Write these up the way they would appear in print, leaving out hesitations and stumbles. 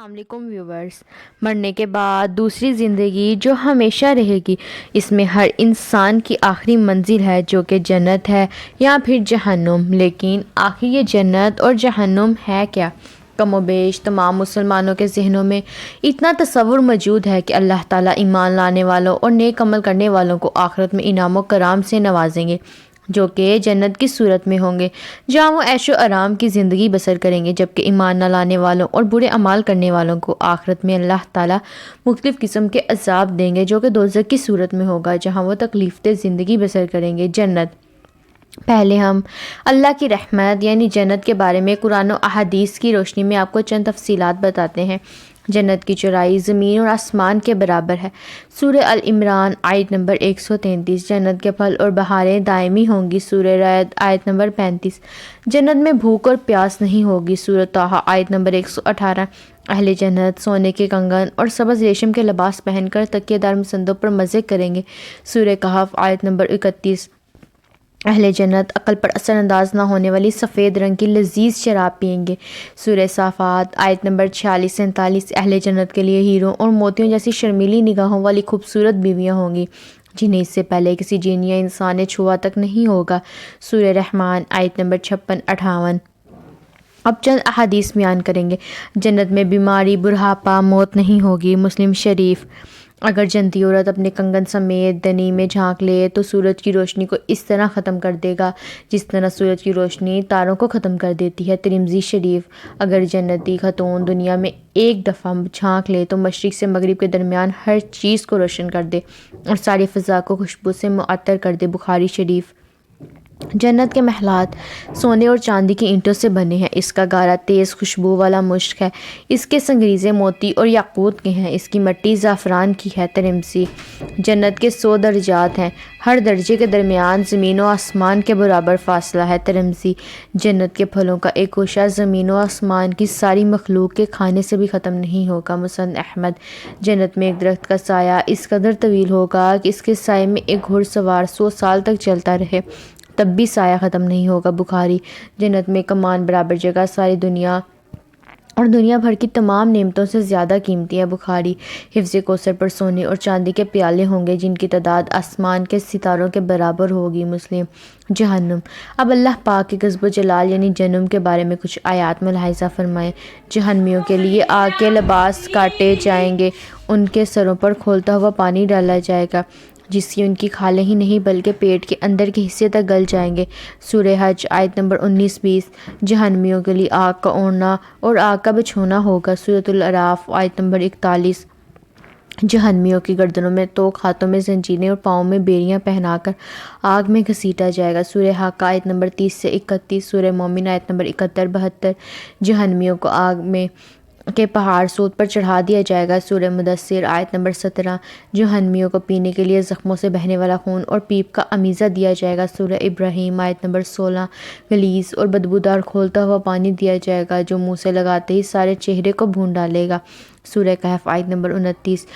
السلام علیکم ویورز۔ مرنے کے بعد دوسری زندگی جو ہمیشہ رہے گی، اس میں ہر انسان کی آخری منزل ہے جو کہ جنت ہے یا پھر جہنم۔ لیکن آخر یہ جنت اور جہنم ہے کیا؟ کم و بیش تمام مسلمانوں کے ذہنوں میں اتنا تصور موجود ہے کہ اللہ تعالیٰ ایمان لانے والوں اور نیک عمل کرنے والوں کو آخرت میں انعام و کرام سے نوازیں گے، جو کہ جنت کی صورت میں ہوں گے، جہاں وہ عیش و آرام کی زندگی بسر کریں گے، جبکہ ایمان نہ لانے والوں اور برے اعمال کرنے والوں کو آخرت میں اللہ تعالیٰ مختلف قسم کے عذاب دیں گے، جو کہ دوزخ کی صورت میں ہوگا، جہاں وہ تکلیف دہ زندگی بسر کریں گے۔ جنت۔ پہلے ہم اللہ کی رحمت یعنی جنت کے بارے میں قرآن و احادیث کی روشنی میں آپ کو چند تفصیلات بتاتے ہیں۔ جنت کی چوڑائی زمین اور آسمان کے برابر ہے۔ سورہ العمران آیت نمبر 133۔ جنت کے پھل اور بہاریں دائمی ہوں گی۔ سورہ رعد آیت نمبر 35۔ جنت میں بھوک اور پیاس نہیں ہوگی۔ سورہ طٰہٰ آیت نمبر 118۔ اہل جنت سونے کے کنگن اور سبز ریشم کے لباس پہن کر تکیہ دار مسندوں پر مزے کریں گے۔ سورہ کہف آیت نمبر 31۔ اہل جنت عقل پر اثر انداز نہ ہونے والی سفید رنگ کی لذیذ شراب پئیں گے۔ سورہ صافات آیت نمبر 46-47۔ اہل جنت کے لیے ہیروں اور موتیوں جیسی شرمیلی نگاہوں والی خوبصورت بیویاں ہوں گی، جنہیں اس سے پہلے کسی جن یا انسان نے چھوا تک نہیں ہوگا۔ سورہ رحمان آیت نمبر 56-58۔ اب چند احادیث بیان کریں گے۔ جنت میں بیماری، بڑھاپا، موت نہیں ہوگی۔ مسلم شریف۔ اگر جنتی عورت اپنے کنگن سمیت دنی میں جھانک لے تو سورج کی روشنی کو اس طرح ختم کر دے گا جس طرح سورج کی روشنی تاروں کو ختم کر دیتی ہے۔ ترمذی شریف۔ اگر جنتی خاتون دنیا میں ایک دفعہ جھانک لے تو مشرق سے مغرب کے درمیان ہر چیز کو روشن کر دے اور ساری فضا کو خوشبو سے معطر کر دے۔ بخاری شریف۔ جنت کے محلات سونے اور چاندی کی اینٹوں سے بنے ہیں۔ اس کا گارا تیز خوشبو والا مشک ہے۔ اس کے سنگریزے موتی اور یاقوت کے ہیں۔ اس کی مٹی زعفران کی ہے۔ ترمذی۔ جنت کے 100 درجات ہیں۔ ہر درجے کے درمیان زمین و آسمان کے برابر فاصلہ ہے۔ ترمذی۔ جنت کے پھلوں کا ایک گوشہ زمین و آسمان کی ساری مخلوق کے کھانے سے بھی ختم نہیں ہوگا۔ مسند احمد۔ جنت میں ایک درخت کا سایہ اس قدر طویل ہوگا کہ اس کے سائے میں ایک گھڑ سوار 100 سال تک چلتا رہے تب بھی سایہ ختم نہیں ہوگا۔ بخاری۔ جنت میں کمان برابر جگہ ساری دنیا اور دنیا بھر کی تمام نعمتوں سے زیادہ قیمتی ہے۔ بخاری۔ حوض کوثر پر سونے اور چاندی کے پیالے ہوں گے جن کی تعداد آسمان کے ستاروں کے برابر ہوگی۔ مسلم۔ جہنم۔ اب اللہ پاک کے غضب و جلال یعنی جہنم کے بارے میں کچھ آیات ملاحظہ فرمائیں۔ جہنمیوں کے لیے آگ کے لباس کاٹے جائیں گے، ان کے سروں پر کھولتا ہوا پانی ڈالا جائے گا جس کی ان کی کھالیں ہی نہیں بلکہ پیٹ کے اندر کے حصے تک گل جائیں گے۔ سورہ حج آیت نمبر 19-20۔ جہنمیوں کے لیے آگ کا اوڑھنا اور آگ کا بچھونا ہوگا۔ سورۃ الاعراف آیت نمبر 41۔ جہنمیوں کی گردنوں میں توق، ہاتھوں میں زنجیریں اور پاؤں میں بیڑیاں پہنا کر آگ میں گھسیٹا جائے گا۔ سورہ حق آیت نمبر 30-31۔ سورہ مومن آیت نمبر 71-72۔ جہنمیوں کو آگ میں کے پہاڑ سوت پر چڑھا دیا جائے گا۔ سورہ مدثر آیت نمبر 17۔ جہنمیوں کو پینے کے لیے زخموں سے بہنے والا خون اور پیپ کا امیزہ دیا جائے گا۔ سورہ ابراہیم آیت نمبر 16۔ غلیظ اور بدبودار کھولتا ہوا پانی دیا جائے گا جو منہ سے لگاتے ہی سارے چہرے کو بھون ڈالے گا۔ سورہ کہف آیت نمبر 29۔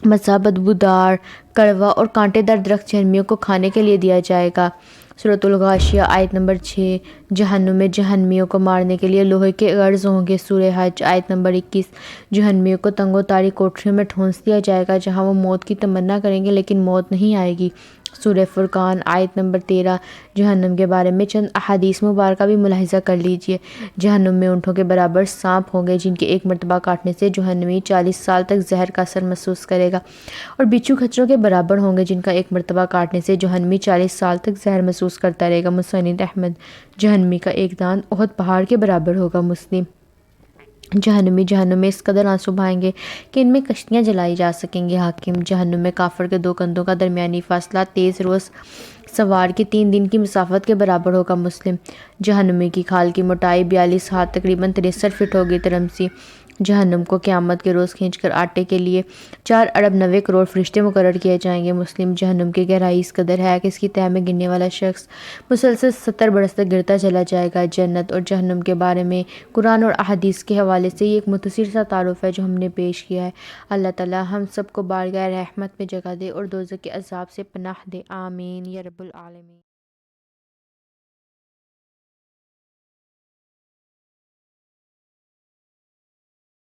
مزہ بدبودار، کڑوا اور کانٹے دار درخت جہنمیوں کو کھانے کے لیے دیا جائے گا۔ سورۃ الغاشیہ آیت نمبر 6۔ جہنم میں جہنمیوں کو مارنے کے لیے لوہے کے غرض ہوں گے۔ سورہ حج آیت نمبر 21۔ جہنمیوں کو تنگ و تاریک کوٹھریوں میں ٹھونس دیا جائے گا جہاں وہ موت کی تمنا کریں گے لیکن موت نہیں آئے گی۔ سورہ فرقان آیت نمبر 13۔ جہنم کے بارے میں چند احادیث مبارکہ بھی ملاحظہ کر لیجئے۔ جہنم میں اونٹوں کے برابر سانپ ہوں گے جن کے ایک مرتبہ کاٹنے سے جہنمی 40 سال تک زہر کا اثر محسوس کرے گا، اور بچھو خچروں کے برابر ہوں گے جن کا ایک مرتبہ کاٹنے سے جہنمی 40 سال تک زہر محسوس کرتا رہے گا۔ مسند احمد۔ جہنمی کا ایک دانت احد پہاڑ کے برابر ہوگا۔ مسلم۔ جہنمی جہنم میں اس قدر آنسو بہائیں گے کہ ان میں کشتیاں جلائی جا سکیں گی۔ حاکم۔ جہنم میں کافر کے 2 کندھوں کا درمیانی فاصلہ تیز روز سوار کی 3 دن کی مسافت کے برابر ہوگا۔ مسلم۔ جہنمی کی کھال کی موٹائی 42 ہاتھ تقریباً 63 فٹ ہوگی۔ ترمذی۔ جہنم کو قیامت کے روز کھینچ کر آٹے کے لیے 4 ارب 90 کروڑ فرشتے مقرر کیے جائیں گے۔ مسلم۔ جہنم کی گہرائی اس قدر ہے کہ اس کی تہہ میں گرنے والا شخص مسلسل 70 برس تک گرتا چلا جائے گا۔ جنت اور جہنم کے بارے میں قرآن اور احادیث کے حوالے سے یہ ایک مختصر سا تعارف ہے جو ہم نے پیش کیا ہے۔ اللہ تعالی ہم سب کو بارگاہ رحمت میں جگہ دے اور دوزخ کے عذاب سے پناہ دے۔ آمین یا رب العالمین۔